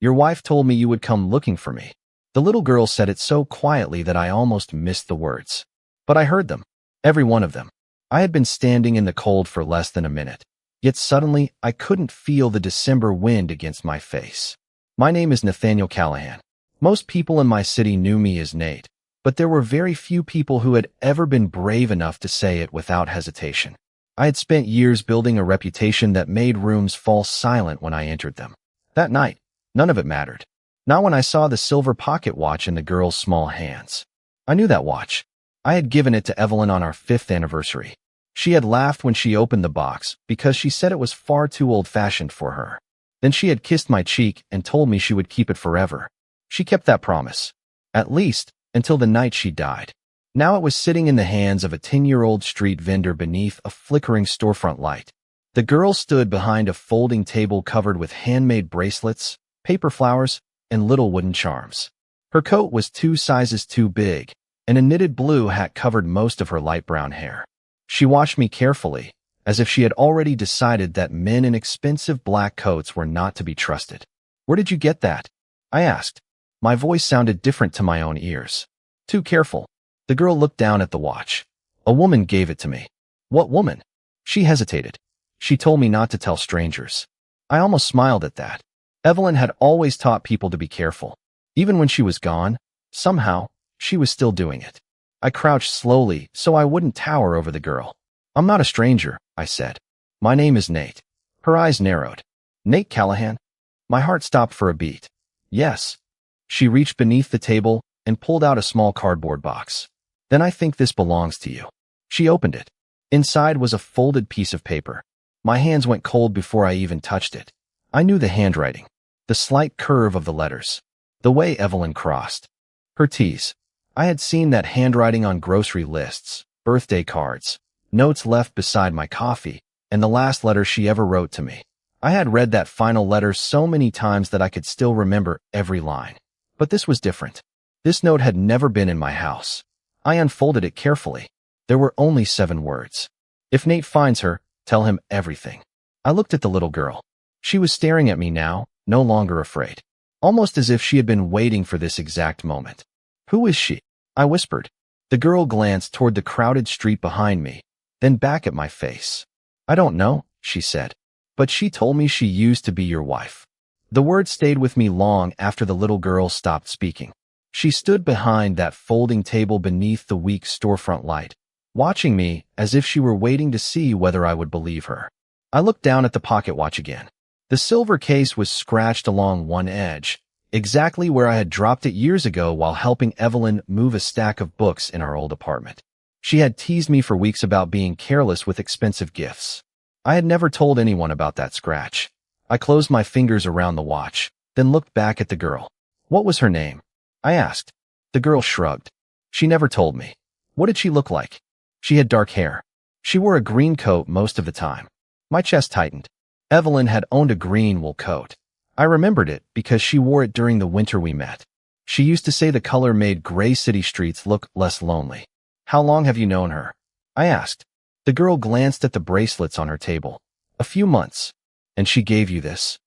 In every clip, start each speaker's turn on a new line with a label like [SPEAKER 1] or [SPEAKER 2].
[SPEAKER 1] Your wife told me you would come looking for me. The little girl said it so quietly that I almost missed the words. But I heard them. Every one of them. I had been standing in the cold for less than a minute. Yet suddenly, I couldn't feel the December wind against my face. My name is Nathaniel Callahan. Most people in my city knew me as Nate, but there were very few people who had ever been brave enough to say it without hesitation. I had spent years building a reputation that made rooms fall silent when I entered them. That night, none of it mattered. Not when I saw the silver pocket watch in the girl's small hands. I knew that watch. I had given it to Evelyn on our 5th anniversary. She had laughed when she opened the box because she said it was far too old-fashioned for her. Then she had kissed my cheek and told me she would keep it forever. She kept that promise. At least, until the night she died. Now it was sitting in the hands of a 10-year-old street vendor beneath a flickering storefront light. The girl stood behind a folding table covered with handmade bracelets, paper flowers, and little wooden charms. Her coat was 2 sizes too big, and a knitted blue hat covered most of her light brown hair. She watched me carefully, as if she had already decided that men in expensive black coats were not to be trusted. "Where did you get that?" I asked. My voice sounded different to my own ears. "Too careful." The girl looked down at the watch. "A woman gave it to me." "What woman?" She hesitated. "She told me not to tell strangers." I almost smiled at that. Evelyn had always taught people to be careful. Even when she was gone, somehow, she was still doing it. I crouched slowly so I wouldn't tower over the girl. "I'm not a stranger," I said. "My name is Nate." Her eyes narrowed. "Nate Callahan?" My heart stopped for a beat. "Yes." She reached beneath the table and pulled out a small cardboard box. "Then I think this belongs to you." She opened it. Inside was a folded piece of paper. My hands went cold before I even touched it. I knew the handwriting, the slight curve of the letters, the way Evelyn crossed. Her T's. I had seen that handwriting on grocery lists, birthday cards, notes left beside my coffee, and the last letter she ever wrote to me. I had read that final letter so many times that I could still remember every line. But this was different. This note had never been in my house. I unfolded it carefully. There were only 7 words. "If Nate finds her, tell him everything." I looked at the little girl. She was staring at me now, no longer afraid. Almost as if she had been waiting for this exact moment. "Who is she?" I whispered. The girl glanced toward the crowded street behind me, then back at my face. "I don't know," she said. "But she told me she used to be your wife." The words stayed with me long after the little girl stopped speaking. She stood behind that folding table beneath the weak storefront light, watching me as if she were waiting to see whether I would believe her. I looked down at the pocket watch again. The silver case was scratched along one edge, exactly where I had dropped it years ago while helping Evelyn move a stack of books in our old apartment. She had teased me for weeks about being careless with expensive gifts. I had never told anyone about that scratch. I closed my fingers around the watch, then looked back at the girl. "What was her name?" I asked. The girl shrugged. "She never told me." "What did she look like?" "She had dark hair. She wore a green coat most of the time." My chest tightened. Evelyn had owned a green wool coat. I remembered it because she wore it during the winter we met. She used to say the color made gray city streets look less lonely. "How long have you known her?" I asked. The girl glanced at the bracelets on her table. "A few months." "And she gave you this?"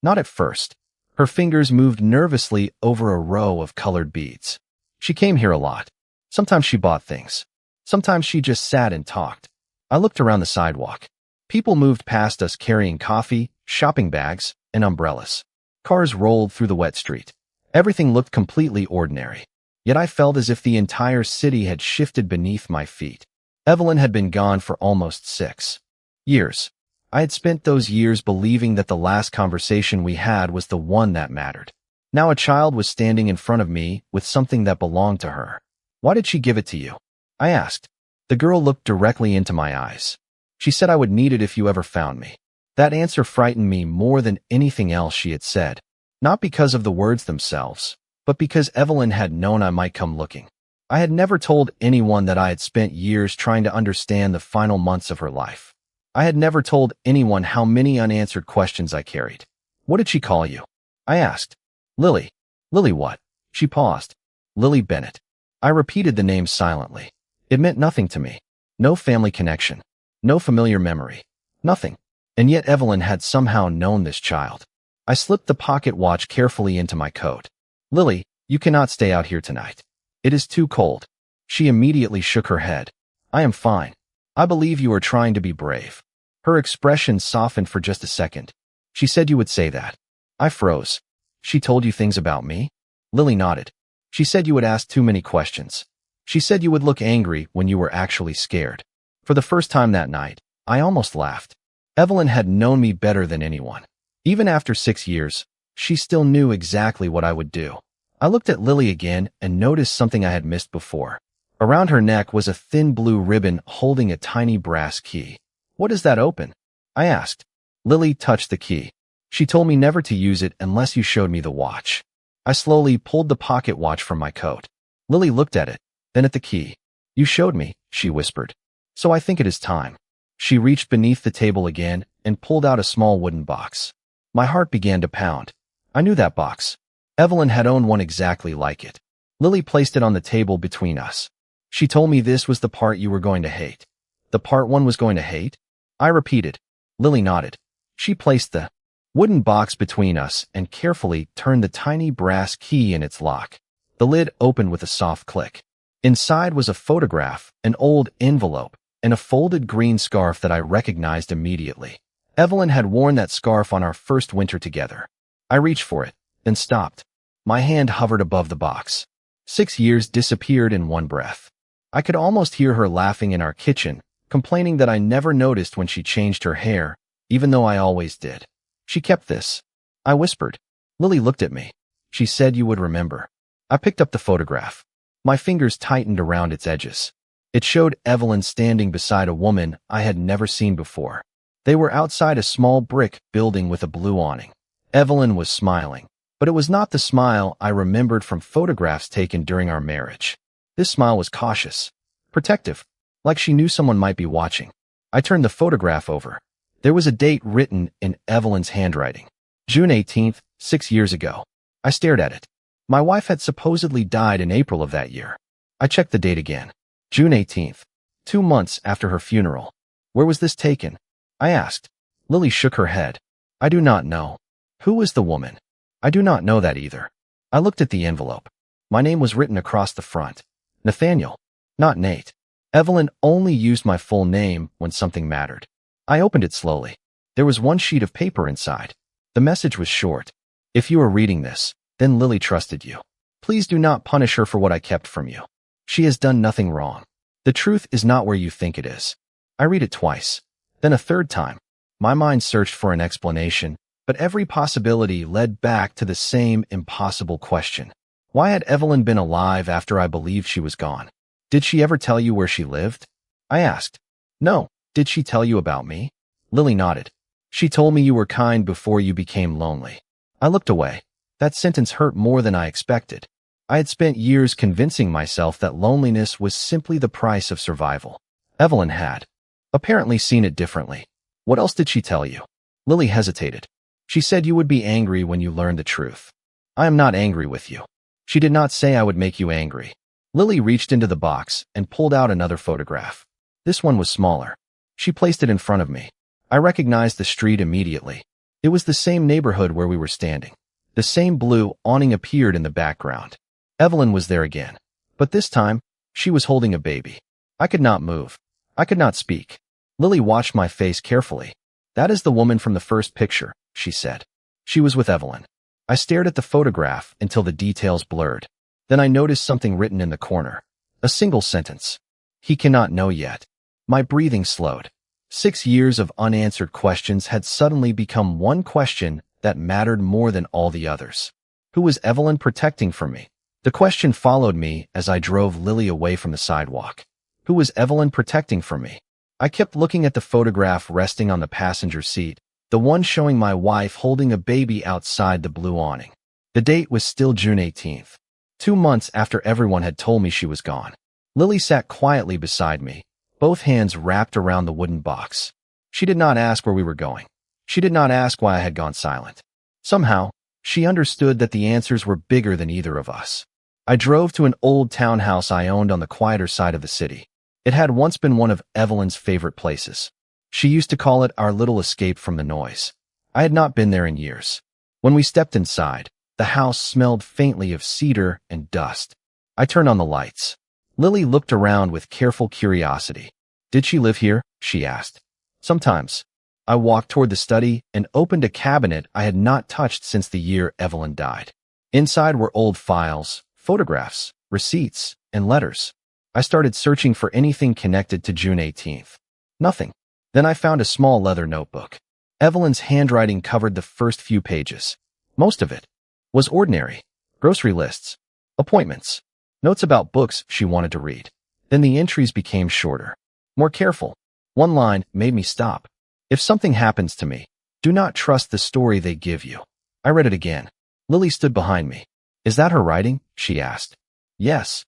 [SPEAKER 1] "Not at first." Her fingers moved nervously over a row of colored beads. "She came here a lot. Sometimes she bought things. Sometimes she just sat and talked." I looked around the sidewalk. People moved past us carrying coffee, shopping bags, and umbrellas. Cars rolled through the wet street. Everything looked completely ordinary. Yet I felt as if the entire city had shifted beneath my feet. Evelyn had been gone for almost 6 years. I had spent those years believing that the last conversation we had was the one that mattered. Now a child was standing in front of me with something that belonged to her. "Why did she give it to you?" I asked. The girl looked directly into my eyes. "She said I would need it if you ever found me." That answer frightened me more than anything else she had said. Not because of the words themselves, but because Evelyn had known I might come looking. I had never told anyone that I had spent years trying to understand the final months of her life. I had never told anyone how many unanswered questions I carried. "What did she call you?" I asked. "Lily." "Lily what?" She paused. "Lily Bennett." I repeated the name silently. It meant nothing to me. No family connection. No familiar memory. Nothing. And yet Evelyn had somehow known this child. I slipped the pocket watch carefully into my coat. Lily, you cannot stay out here tonight. It is too cold. She immediately shook her head. I am fine. I believe you are trying to be brave. Her expression softened for just a second. She said you would say that. I froze. She told you things about me? Lily nodded. She said you would ask too many questions. She said you would look angry when you were actually scared. For the first time that night, I almost laughed. Evelyn had known me better than anyone. Even after 6 years, she still knew exactly what I would do. I looked at Lily again and noticed something I had missed before. Around her neck was a thin blue ribbon holding a tiny brass key. What does that open? I asked. Lily touched the key. She told me never to use it unless you showed me the watch. I slowly pulled the pocket watch from my coat. Lily looked at it, then at the key. You showed me, she whispered. So I think it is time. She reached beneath the table again and pulled out a small wooden box. My heart began to pound. I knew that box. Evelyn had owned one exactly like it. Lily placed it on the table between us. She told me this was the part you were going to hate. The part one was going to hate? I repeated. Lily nodded. She placed the wooden box between us and carefully turned the tiny brass key in its lock. The lid opened with a soft click. Inside was a photograph, an old envelope, and a folded green scarf that I recognized immediately. Evelyn had worn that scarf on our first winter together. I reached for it, then stopped. My hand hovered above the box. 6 years disappeared in one breath. I could almost hear her laughing in our kitchen, complaining that I never noticed when she changed her hair, even though I always did. She kept this. I whispered. Lily looked at me. She said you would remember. I picked up the photograph. My fingers tightened around its edges. It showed Evelyn standing beside a woman I had never seen before. They were outside a small brick building with a blue awning. Evelyn was smiling, but it was not the smile I remembered from photographs taken during our marriage. This smile was cautious, protective, like she knew someone might be watching. I turned the photograph over. There was a date written in Evelyn's handwriting. June 18th, 6 years ago. I stared at it. My wife had supposedly died in April of that year. I checked the date again. June 18th, 2 months after her funeral. Where was this taken? I asked. Lily shook her head. I do not know. Who was the woman? I do not know that either. I looked at the envelope. My name was written across the front. Nathaniel, not Nate. Evelyn only used my full name when something mattered. I opened it slowly. There was one sheet of paper inside. The message was short. If you are reading this, then Lily trusted you. Please do not punish her for what I kept from you. She has done nothing wrong. The truth is not where you think it is. I read it twice, then a third time. My mind searched for an explanation, but every possibility led back to the same impossible question. Why had Evelyn been alive after I believed she was gone? Did she ever tell you where she lived? I asked. No. Did she tell you about me? Lily nodded. She told me you were kind before you became lonely. I looked away. That sentence hurt more than I expected. I had spent years convincing myself that loneliness was simply the price of survival. Evelyn had apparently seen it differently. What else did she tell you? Lily hesitated. She said you would be angry when you learned the truth. I am not angry with you. She did not say I would make you angry. Lily reached into the box and pulled out another photograph. This one was smaller. She placed it in front of me. I recognized the street immediately. It was the same neighborhood where we were standing. The same blue awning appeared in the background. Evelyn was there again. But this time, she was holding a baby. I could not move. I could not speak. Lily watched my face carefully. That is the woman from the first picture, she said. She was with Evelyn. I stared at the photograph until the details blurred. Then I noticed something written in the corner. A single sentence. He cannot know yet. My breathing slowed. 6 years of unanswered questions had suddenly become one question that mattered more than all the others. Who was Evelyn protecting from me? The question followed me as I drove Lily away from the sidewalk. Who was Evelyn protecting from me? I kept looking at the photograph resting on the passenger seat, the one showing my wife holding a baby outside the blue awning. The date was still June 18th, 2 months after everyone had told me she was gone. Lily sat quietly beside me, both hands wrapped around the wooden box. She did not ask where we were going. She did not ask why I had gone silent. Somehow, she understood that the answers were bigger than either of us. I drove to an old townhouse I owned on the quieter side of the city. It had once been one of Evelyn's favorite places. She used to call it our little escape from the noise. I had not been there in years. When we stepped inside, the house smelled faintly of cedar and dust. I turned on the lights. Lily looked around with careful curiosity. Did she live here? She asked. Sometimes. I walked toward the study and opened a cabinet I had not touched since the year Evelyn died. Inside were old files, photographs, receipts, and letters. I started searching for anything connected to June 18th. Nothing. Then I found a small leather notebook. Evelyn's handwriting covered the first few pages. Most of it was ordinary. Grocery lists, appointments, notes about books she wanted to read. Then the entries became shorter, more careful. One line made me stop. If something happens to me, do not trust the story they give you. I read it again. Lily stood behind me. Is that her writing? She asked. Yes.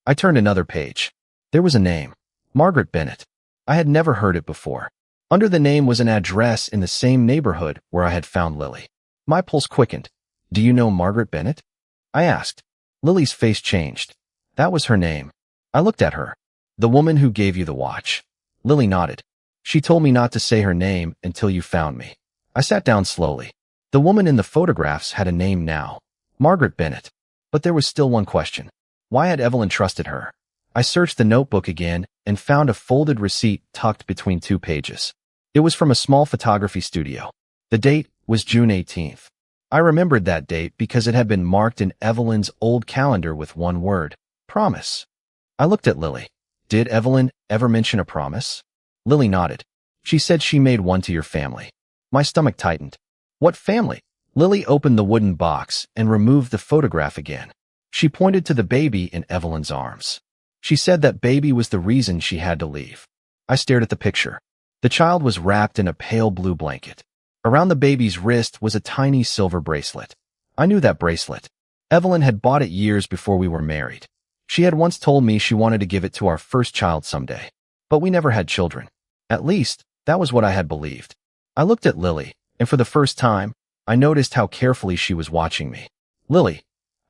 [SPEAKER 1] I turned another page. There was a name. Margaret Bennett. I had never heard it before. Under the name was an address in the same neighborhood where I had found Lily. My pulse quickened. Do you know Margaret Bennett? I asked. Lily's face changed. That was her name. I looked at her. The woman who gave you the watch. Lily nodded. She told me not to say her name until you found me. I sat down slowly. The woman in the photographs had a name now. Margaret Bennett. But there was still one question. Why had Evelyn trusted her? I searched the notebook again and found a folded receipt tucked between two pages. It was from a small photography studio. The date was June 18th. I remembered that date because it had been marked in Evelyn's old calendar with one word, promise. I looked at Lily. Did Evelyn ever mention a promise? Lily nodded. She said she made one to your family. My stomach tightened. What family? Lily opened the wooden box and removed the photograph again. She pointed to the baby in Evelyn's arms. She said that baby was the reason she had to leave. I stared at the picture. The child was wrapped in a pale blue blanket. Around the baby's wrist was a tiny silver bracelet. I knew that bracelet. Evelyn had bought it years before we were married. She had once told me she wanted to give it to our first child someday. But we never had children. At least, that was what I had believed. I looked at Lily, and for the first time, I noticed how carefully she was watching me. Lily,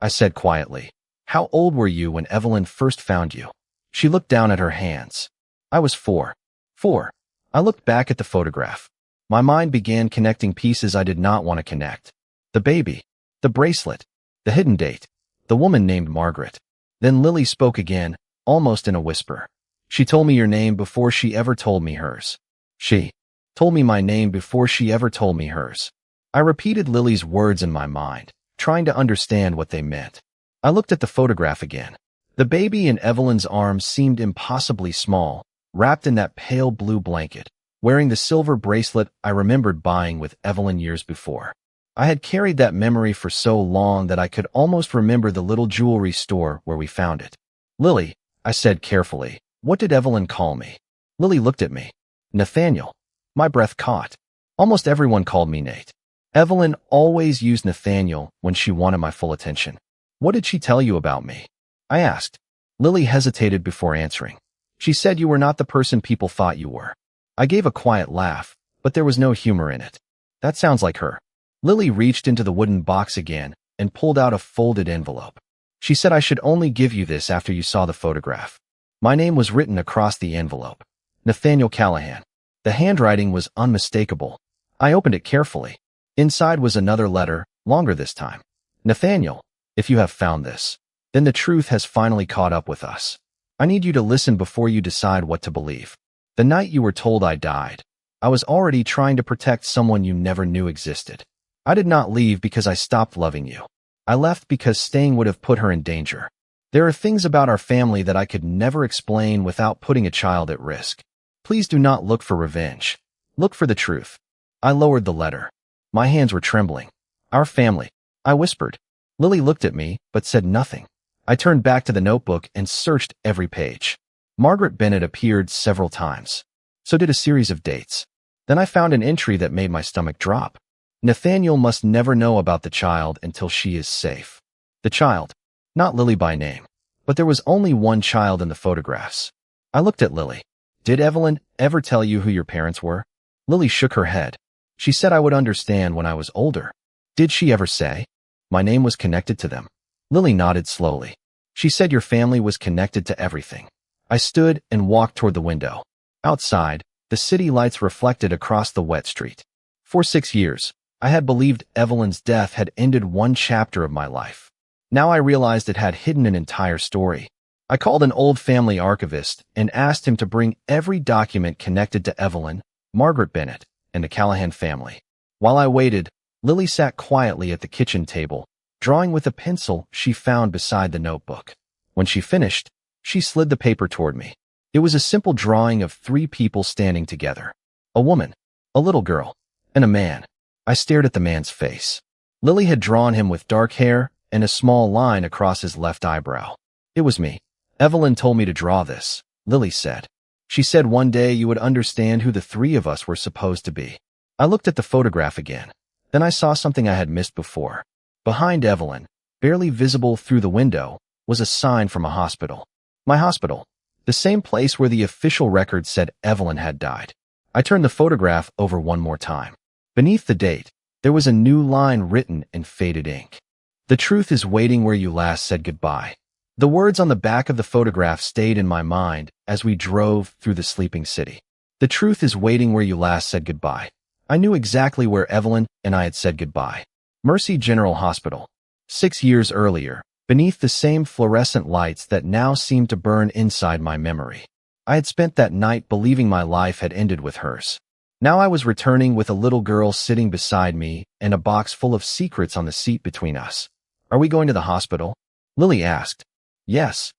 [SPEAKER 1] I said quietly, how old were you when Evelyn first found you? She looked down at her hands. I was 4. 4. I looked back at the photograph. My mind began connecting pieces I did not want to connect. The baby, the bracelet, the hidden date, the woman named Margaret. Then Lily spoke again, almost in a whisper. She told me your name before she ever told me hers. She told me my name before she ever told me hers. I repeated Lily's words in my mind, trying to understand what they meant. I looked at the photograph again. The baby in Evelyn's arms seemed impossibly small, wrapped in that pale blue blanket, wearing the silver bracelet I remembered buying with Evelyn years before. I had carried that memory for so long that I could almost remember the little jewelry store where we found it. Lily, I said carefully, what did Evelyn call me? Lily looked at me. Nathaniel. My breath caught. Almost everyone called me Nate. Evelyn always used Nathaniel when she wanted my full attention. What did she tell you about me? I asked. Lily hesitated before answering. She said you were not the person people thought you were. I gave a quiet laugh, but there was no humor in it. That sounds like her. Lily reached into the wooden box again and pulled out a folded envelope. She said I should only give you this after you saw the photograph. My name was written across the envelope. Nathaniel Callahan. The handwriting was unmistakable. I opened it carefully. Inside was another letter, longer this time. Nathaniel, if you have found this, then the truth has finally caught up with us. I need you to listen before you decide what to believe. The night you were told I died, I was already trying to protect someone you never knew existed. I did not leave because I stopped loving you. I left because staying would have put her in danger. There are things about our family that I could never explain without putting a child at risk. Please do not look for revenge. Look for the truth. I lowered the letter. My hands were trembling. Our family, I whispered. Lily looked at me, but said nothing. I turned back to the notebook and searched every page. Margaret Bennett appeared several times. So did a series of dates. Then I found an entry that made my stomach drop. Nathaniel must never know about the child until she is safe. The child. Not Lily by name. But there was only one child in the photographs. I looked at Lily. Did Evelyn ever tell you who your parents were? Lily shook her head. She said I would understand when I was older. Did she ever say my name was connected to them? Lily nodded slowly. She said your family was connected to everything. I stood and walked toward the window. Outside, the city lights reflected across the wet street. For 6 years, I had believed Evelyn's death had ended one chapter of my life. Now I realized it had hidden an entire story. I called an old family archivist and asked him to bring every document connected to Evelyn, Margaret Bennett, and the Callahan family. While I waited, Lily sat quietly at the kitchen table, drawing with a pencil she found beside the notebook. When she finished, she slid the paper toward me. It was a simple drawing of 3 people standing together. A woman, a little girl, and a man. I stared at the man's face. Lily had drawn him with dark hair and a small line across his left eyebrow. It was me. Evelyn told me to draw this, Lily said. She said one day you would understand who the 3 of us were supposed to be. I looked at the photograph again. Then I saw something I had missed before. Behind Evelyn, barely visible through the window, was a sign from a hospital. My hospital. The same place where the official record said Evelyn had died. I turned the photograph over one more time. Beneath the date, there was a new line written in faded ink. The truth is waiting where you last said goodbye. The words on the back of the photograph stayed in my mind as we drove through the sleeping city. The truth is waiting where you last said goodbye. I knew exactly where Evelyn and I had said goodbye. Mercy General Hospital. 6 years earlier, beneath the same fluorescent lights that now seemed to burn inside my memory. I had spent that night believing my life had ended with hers. Now I was returning with a little girl sitting beside me and a box full of secrets on the seat between us. Are we going to the hospital? Lily asked. Yes.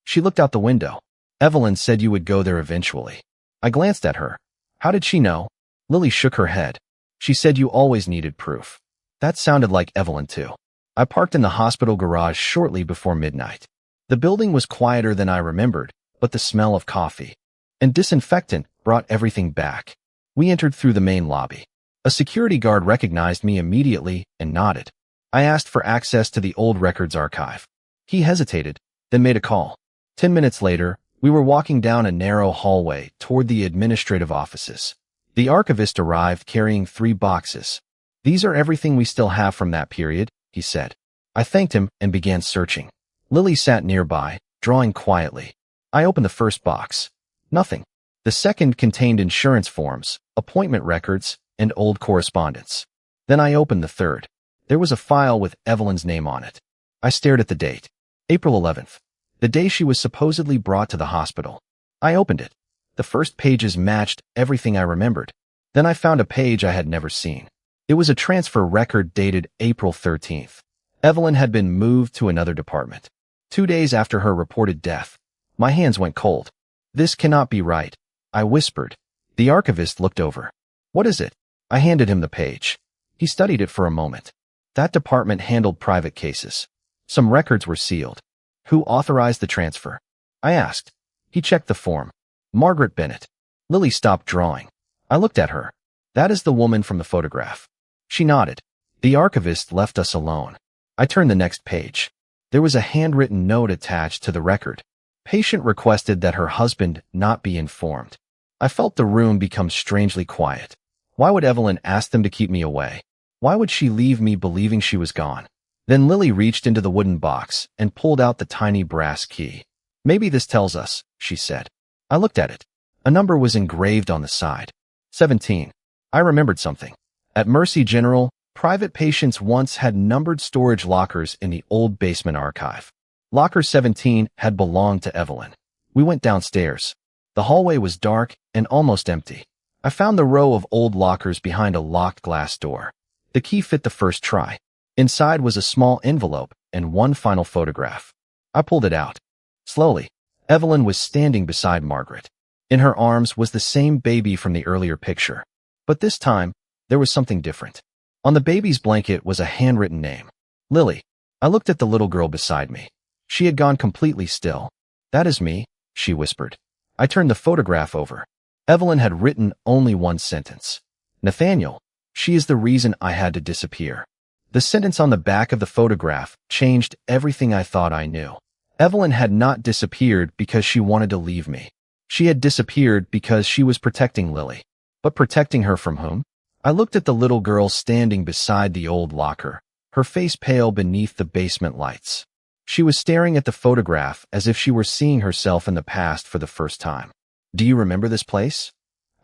[SPEAKER 1] She looked out the window. Evelyn said you would go there eventually. I glanced at her. How did she know? Lily shook her head. She said you always needed proof. That sounded like Evelyn too. I parked in the hospital garage shortly before midnight. The building was quieter than I remembered, but the smell of coffee and disinfectant brought everything back. We entered through the main lobby. A security guard recognized me immediately and nodded. I asked for access to the old records archive. He hesitated, then made a call. 10 minutes later, we were walking down a narrow hallway toward the administrative offices. The archivist arrived carrying 3 boxes. These are everything we still have from that period, he said. I thanked him and began searching. Lily sat nearby, drawing quietly. I opened the first box. Nothing. The second contained insurance forms, appointment records, and old correspondence. Then I opened the third. There was a file with Evelyn's name on it. I stared at the date. April 11th. The day she was supposedly brought to the hospital. I opened it. The first pages matched everything I remembered. Then I found a page I had never seen. It was a transfer record dated April 13th. Evelyn had been moved to another department. 2 days after her reported death. My hands went cold. This cannot be right, I whispered. The archivist looked over. What is it? I handed him the page. He studied it for a moment. That department handled private cases. Some records were sealed. Who authorized the transfer? I asked. He checked the form. Margaret Bennett. Lily stopped drawing. I looked at her. That is the woman from the photograph. She nodded. The archivist left us alone. I turned the next page. There was a handwritten note attached to the record. Patient requested that her husband not be informed. I felt the room become strangely quiet. Why would Evelyn ask them to keep me away? Why would she leave me believing she was gone? Then Lily reached into the wooden box and pulled out the tiny brass key. Maybe this tells us, she said. I looked at it. A number was engraved on the side. 17. I remembered something. At Mercy General, private patients once had numbered storage lockers in the old basement archive. Locker 17 had belonged to Evelyn. We went downstairs. The hallway was dark and almost empty. I found the row of old lockers behind a locked glass door. The key fit the first try. Inside was a small envelope and one final photograph. I pulled it out. Slowly, Evelyn was standing beside Margaret. In her arms was the same baby from the earlier picture. But this time, there was something different. On the baby's blanket was a handwritten name. Lily. I looked at the little girl beside me. She had gone completely still. That is me, she whispered. I turned the photograph over. Evelyn had written only one sentence. Nathaniel, she is the reason I had to disappear. The sentence on the back of the photograph changed everything I thought I knew. Evelyn had not disappeared because she wanted to leave me. She had disappeared because she was protecting Lily. But protecting her from whom? I looked at the little girl standing beside the old locker, her face pale beneath the basement lights. She was staring at the photograph as if she were seeing herself in the past for the first time. Do you remember this place?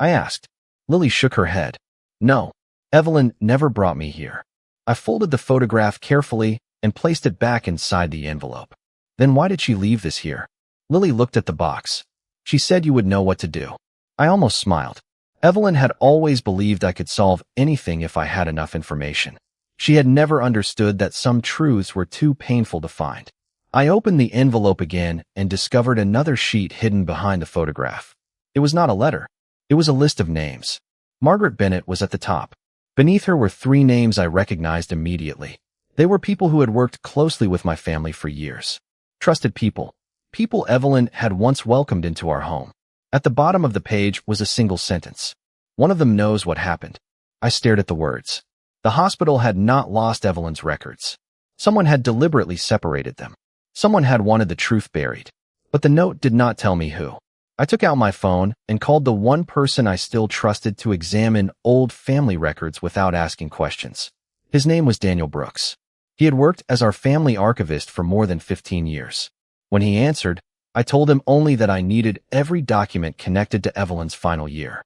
[SPEAKER 1] I asked. Lily shook her head. No. Evelyn never brought me here. I folded the photograph carefully and placed it back inside the envelope. Then why did she leave this here? Lily looked at the box. She said you would know what to do. I almost smiled. Evelyn had always believed I could solve anything if I had enough information. She had never understood that some truths were too painful to find. I opened the envelope again and discovered another sheet hidden behind the photograph. It was not a letter. It was a list of names. Margaret Bennett was at the top. Beneath her were 3 names I recognized immediately. They were people who had worked closely with my family for years. Trusted people. People Evelyn had once welcomed into our home. At the bottom of the page was a single sentence. One of them knows what happened. I stared at the words. The hospital had not lost Evelyn's records. Someone had deliberately separated them. Someone had wanted the truth buried. But the note did not tell me who. I took out my phone and called the one person I still trusted to examine old family records without asking questions. His name was Daniel Brooks. He had worked as our family archivist for more than 15 years. When he answered, I told him only that I needed every document connected to Evelyn's final year.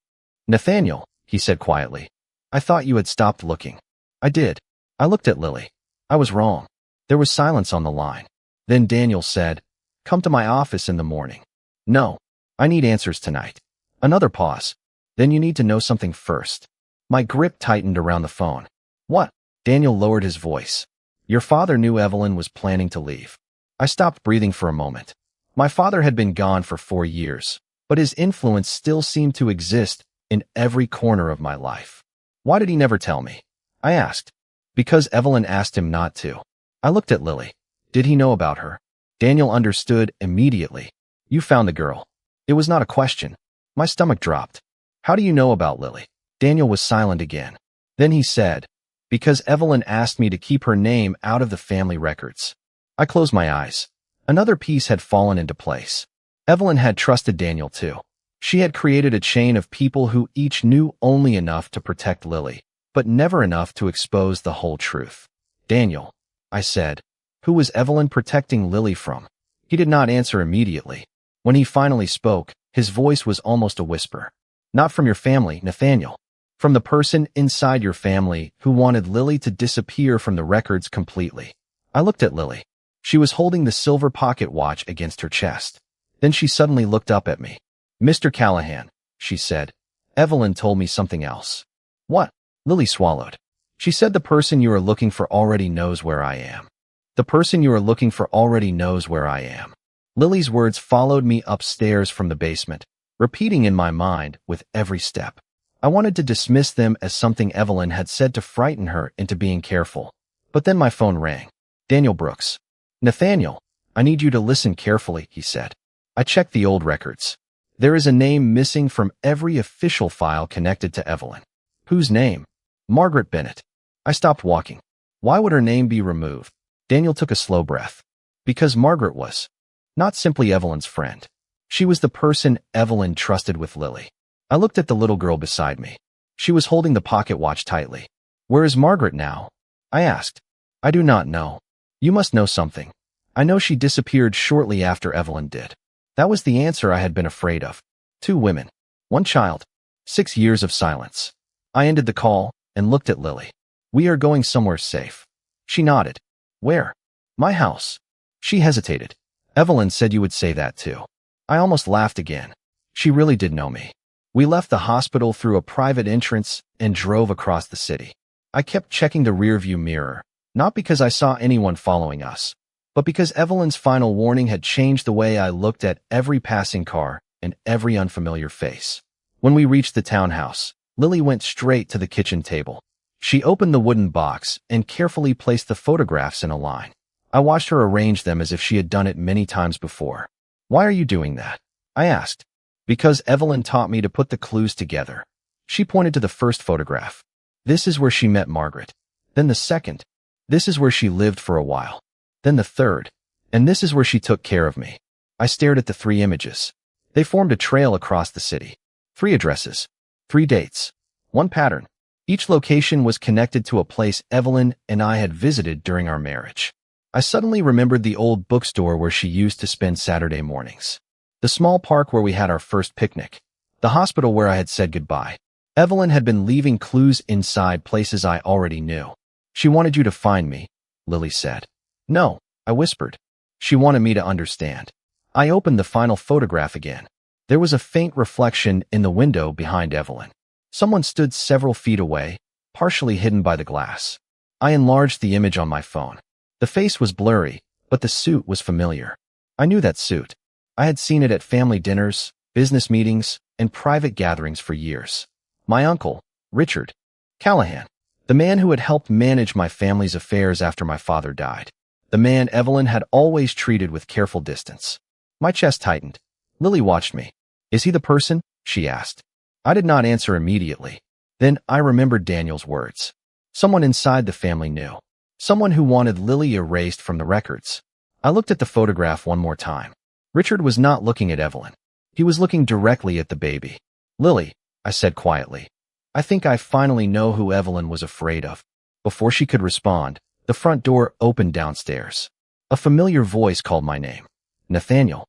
[SPEAKER 1] Nathaniel, he said quietly, I thought you had stopped looking. I did. I looked at Lily. I was wrong. There was silence on the line. Then Daniel said, come to my office in the morning. No. I need answers tonight. Another pause. Then you need to know something first. My grip tightened around the phone. What? Daniel lowered his voice. Your father knew Evelyn was planning to leave. I stopped breathing for a moment. My father had been gone for 4 years, but his influence still seemed to exist in every corner of my life. Why did he never tell me? I asked. Because Evelyn asked him not to. I looked at Lily. Did he know about her? Daniel understood immediately. You found the girl. It was not a question. My stomach dropped. How do you know about Lily? Daniel was silent again. Then he said, because Evelyn asked me to keep her name out of the family records. I closed my eyes. Another piece had fallen into place. Evelyn had trusted Daniel too. She had created a chain of people who each knew only enough to protect Lily, but never enough to expose the whole truth. Daniel, I said, who was Evelyn protecting Lily from? He did not answer immediately. When he finally spoke, his voice was almost a whisper. Not from your family, Nathaniel. From the person inside your family who wanted Lily to disappear from the records completely. I looked at Lily. She was holding the silver pocket watch against her chest. Then she suddenly looked up at me. Mr. Callahan, she said. Evelyn told me something else. What? Lily swallowed. She said the person you are looking for already knows where I am. The person you are looking for already knows where I am. Lily's words followed me upstairs from the basement, repeating in my mind with every step. I wanted to dismiss them as something Evelyn had said to frighten her into being careful. But then my phone rang. Daniel Brooks. Nathaniel, I need you to listen carefully, he said. I checked the old records. There is a name missing from every official file connected to Evelyn. Whose name? Margaret Bennett. I stopped walking. Why would her name be removed? Daniel took a slow breath. Because Margaret was not simply Evelyn's friend. She was the person Evelyn trusted with Lily. I looked at the little girl beside me. She was holding the pocket watch tightly. Where is Margaret now? I asked. I do not know. You must know something. I know she disappeared shortly after Evelyn did. That was the answer I had been afraid of. 2 women. 1 child. 6 years of silence. I ended the call and looked at Lily. We are going somewhere safe. She nodded. Where? My house. She hesitated. Evelyn said you would say that too. I almost laughed again. She really did know me. We left the hospital through a private entrance and drove across the city. I kept checking the rearview mirror, not because I saw anyone following us, but because Evelyn's final warning had changed the way I looked at every passing car and every unfamiliar face. When we reached the townhouse, Lily went straight to the kitchen table. She opened the wooden box and carefully placed the photographs in a line. I watched her arrange them as if she had done it many times before. Why are you doing that? I asked. Because Evelyn taught me to put the clues together. She pointed to the first photograph. This is where she met Margaret. Then the second. This is where she lived for a while. Then the third. And this is where she took care of me. I stared at the 3 images. They formed a trail across the city. 3 addresses. 3 dates. 1 pattern. Each location was connected to a place Evelyn and I had visited during our marriage. I suddenly remembered the old bookstore where she used to spend Saturday mornings. The small park where we had our first picnic. The hospital where I had said goodbye. Evelyn had been leaving clues inside places I already knew. She wanted you to find me, Lily said. No, I whispered. She wanted me to understand. I opened the final photograph again. There was a faint reflection in the window behind Evelyn. Someone stood several feet away, partially hidden by the glass. I enlarged the image on my phone. The face was blurry, but the suit was familiar. I knew that suit. I had seen it at family dinners, business meetings, and private gatherings for years. My uncle, Richard Callahan, the man who had helped manage my family's affairs after my father died. The man Evelyn had always treated with careful distance. My chest tightened. Lily watched me. Is he the person? She asked. I did not answer immediately. Then I remembered Daniel's words. Someone inside the family knew. Someone who wanted Lily erased from the records. I looked at the photograph one more time. Richard was not looking at Evelyn. He was looking directly at the baby. Lily, I said quietly. I think I finally know who Evelyn was afraid of. Before she could respond, the front door opened downstairs. A familiar voice called my name. Nathaniel.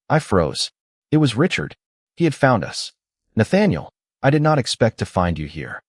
[SPEAKER 1] I froze. It was Richard. He had found us. Nathaniel, I did not expect to find you here.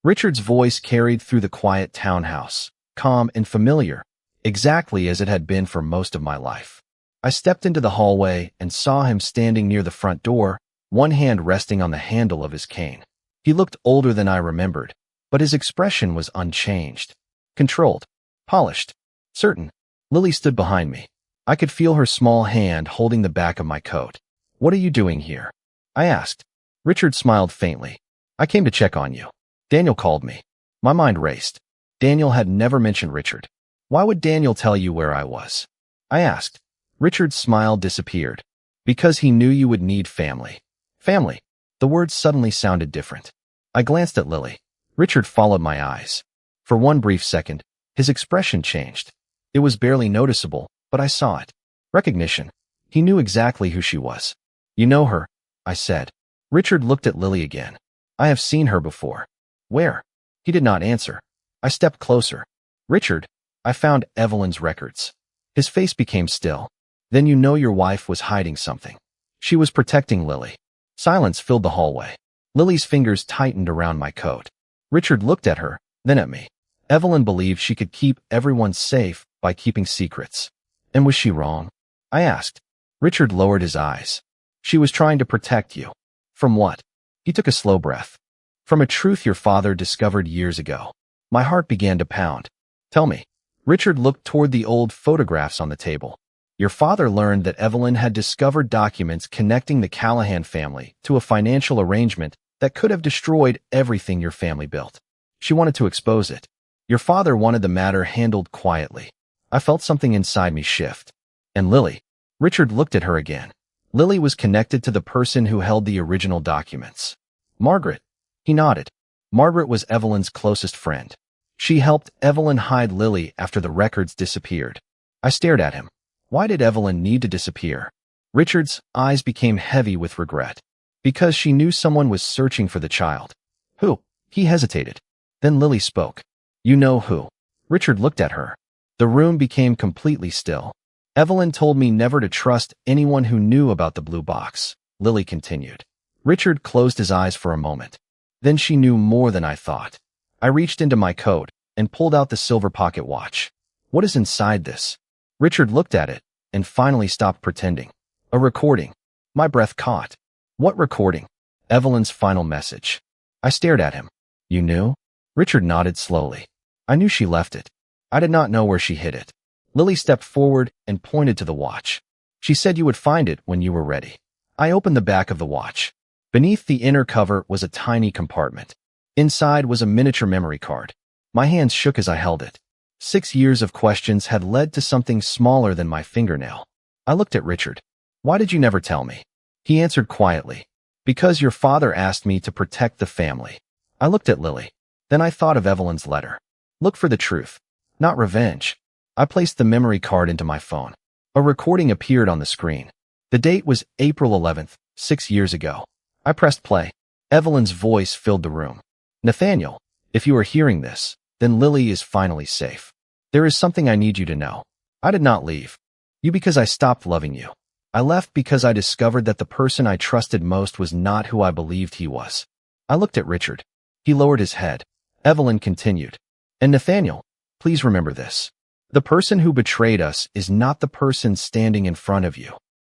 [SPEAKER 1] Richard's voice carried through the quiet townhouse, calm and familiar, exactly as it had been for most of my life. I stepped into the hallway and saw him standing near the front door, one hand resting on the handle of his cane. He looked older than I remembered, but his expression was unchanged. Controlled. Polished. Certain. Lily stood behind me. I could feel her small hand holding the back of my coat. What are you doing here? I asked. Richard smiled faintly. I came to check on you. Daniel called me. My mind raced. Daniel had never mentioned Richard. Why would Daniel tell you where I was? I asked. Richard's smile disappeared. Because he knew you would need family. Family. The words suddenly sounded different. I glanced at Lily. Richard followed my eyes. For one brief second, his expression changed. It was barely noticeable, but I saw it. Recognition. He knew exactly who she was. You know her, I said. Richard looked at Lily again. I have seen her before. Where? He did not answer. I stepped closer. Richard, I found Evelyn's records. His face became still. Then you know your wife was hiding something. She was protecting Lily. Silence filled the hallway. Lily's fingers tightened around my coat. Richard looked at her, then at me. Evelyn believed she could keep everyone safe by keeping secrets. And was she wrong? I asked. Richard lowered his eyes. She was trying to protect you. From what? He took a slow breath. From a truth your father discovered years ago. My heart began to pound. Tell me. Richard looked toward the old photographs on the table. Your father learned that Evelyn had discovered documents connecting the Callahan family to a financial arrangement that could have destroyed everything your family built. She wanted to expose it. Your father wanted the matter handled quietly. I felt something inside me shift. And Lily. Richard looked at her again. Lily was connected to the person who held the original documents. Margaret. He nodded. Margaret was Evelyn's closest friend. She helped Evelyn hide Lily after the records disappeared. I stared at him. Why did Evelyn need to disappear? Richard's eyes became heavy with regret. Because she knew someone was searching for the child. Who? He hesitated. Then Lily spoke. You know who? Richard looked at her. The room became completely still. Evelyn told me never to trust anyone who knew about the blue box, Lily continued. Richard closed his eyes for a moment. Then she knew more than I thought. I reached into my coat and pulled out the silver pocket watch. What is inside this? Richard looked at it and finally stopped pretending. A recording. My breath caught. What recording? Evelyn's final message. I stared at him. You knew? Richard nodded slowly. I knew she left it. I did not know where she hid it. Lily stepped forward and pointed to the watch. She said you would find it when you were ready. I opened the back of the watch. Beneath the inner cover was a tiny compartment. Inside was a miniature memory card. My hands shook as I held it. 6 years of questions had led to something smaller than my fingernail. I looked at Richard. Why did you never tell me? He answered quietly. Because your father asked me to protect the family. I looked at Lily. Then I thought of Evelyn's letter. Look for the truth, not revenge. I placed the memory card into my phone. A recording appeared on the screen. The date was April 11th, 6 years ago. I pressed play. Evelyn's voice filled the room. Nathaniel, if you are hearing this, then Lily is finally safe. There is something I need you to know. I did not leave you because I stopped loving you. I left because I discovered that the person I trusted most was not who I believed he was. I looked at Richard. He lowered his head. Evelyn continued. And Nathaniel, please remember this. The person who betrayed us is not the person standing in front of you.